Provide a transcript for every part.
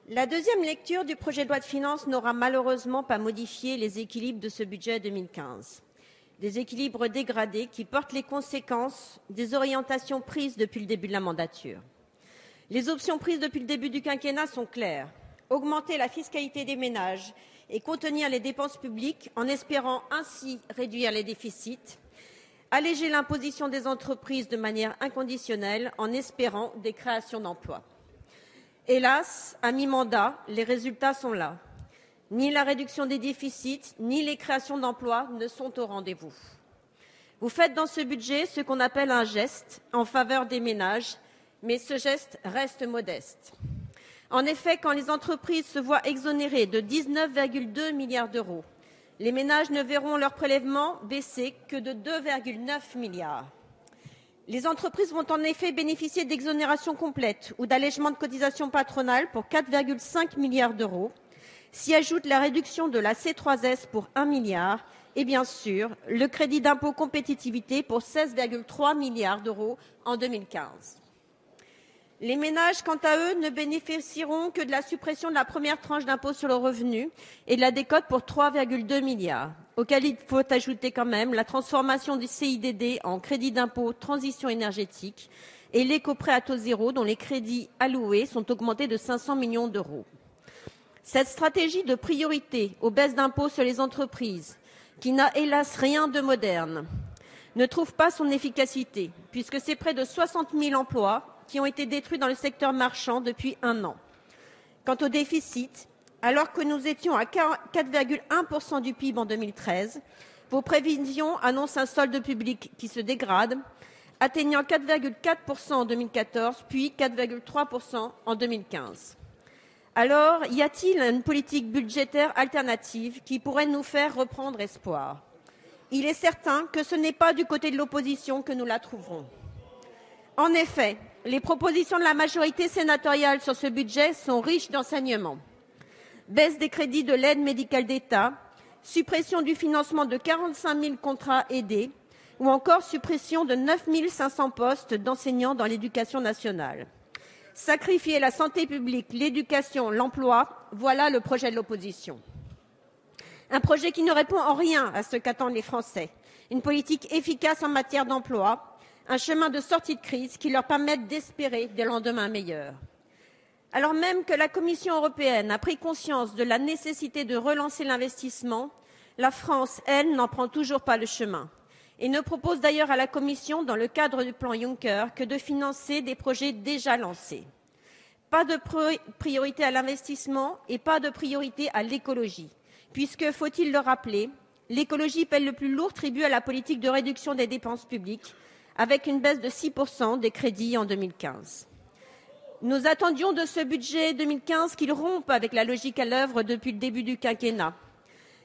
La deuxième lecture du projet de loi de finances n'aura malheureusement pas modifié les équilibres de ce budget 2015. Des équilibres dégradés qui portent les conséquences des orientations prises depuis le début de la mandature. Les options prises depuis le début du quinquennat sont claires. Augmenter la fiscalité des ménages et contenir les dépenses publiques en espérant ainsi réduire les déficits. Alléger l'imposition des entreprises de manière inconditionnelle en espérant des créations d'emplois. Hélas, à mi-mandat, les résultats sont là. Ni la réduction des déficits, ni les créations d'emplois ne sont au rendez-vous. Vous faites dans ce budget ce qu'on appelle un geste en faveur des ménages, mais ce geste reste modeste. En effet, quand les entreprises se voient exonérées de 19,2 milliards d'euros, les ménages ne verront leur prélèvement baisser que de 2,9 milliards. Les entreprises vont en effet bénéficier d'exonérations complètes ou d'allègements de cotisations patronales pour 4,5 milliards d'euros. S'y ajoute la réduction de la C3S pour 1 milliard et bien sûr le crédit d'impôt compétitivité pour 16,3 milliards d'euros en 2015. Les ménages, quant à eux, ne bénéficieront que de la suppression de la première tranche d'impôt sur le revenu et de la décote pour 3,2 milliards, auquel il faut ajouter quand même la transformation du CIDD en crédit d'impôt transition énergétique et l'éco-prêt à taux zéro dont les crédits alloués sont augmentés de 500 millions d'euros. Cette stratégie de priorité aux baisses d'impôts sur les entreprises, qui n'a hélas rien de moderne, ne trouve pas son efficacité, puisque c'est près de 60 000 emplois qui ont été détruits dans le secteur marchand depuis 1 an. Quant au déficit, alors que nous étions à 4,1% du PIB en 2013, vos prévisions annoncent un solde public qui se dégrade, atteignant 4,4% en 2014, puis 4,3% en 2015. Alors, y a-t-il une politique budgétaire alternative qui pourrait nous faire reprendre espoir? Il est certain que ce n'est pas du côté de l'opposition que nous la trouverons. En effet, les propositions de la majorité sénatoriale sur ce budget sont riches d'enseignements. Baisse des crédits de l'aide médicale d'État, suppression du financement de 45 000 contrats aidés ou encore suppression de 9 500 postes d'enseignants dans l'éducation nationale. Sacrifier la santé publique, l'éducation, l'emploi, voilà le projet de l'opposition. Un projet qui ne répond en rien à ce qu'attendent les Français. Une politique efficace en matière d'emploi, un chemin de sortie de crise qui leur permette d'espérer des lendemains meilleurs. Alors même que la Commission européenne a pris conscience de la nécessité de relancer l'investissement, la France, elle, n'en prend toujours pas le chemin et ne propose d'ailleurs à la Commission, dans le cadre du plan Juncker, que de financer des projets déjà lancés. Pas de priorité à l'investissement et pas de priorité à l'écologie, puisque, faut-il le rappeler, l'écologie paie le plus lourd tribut à la politique de réduction des dépenses publiques, avec une baisse de 6% des crédits en 2015. Nous attendions de ce budget 2015 qu'il rompe avec la logique à l'œuvre depuis le début du quinquennat,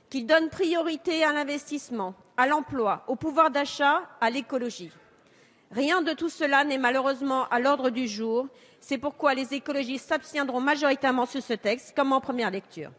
qu'il donne priorité à l'investissement, à l'emploi, au pouvoir d'achat, à l'écologie. Rien de tout cela n'est malheureusement à l'ordre du jour. C'est pourquoi les écologistes s'abstiendront majoritairement sur ce texte, comme en première lecture.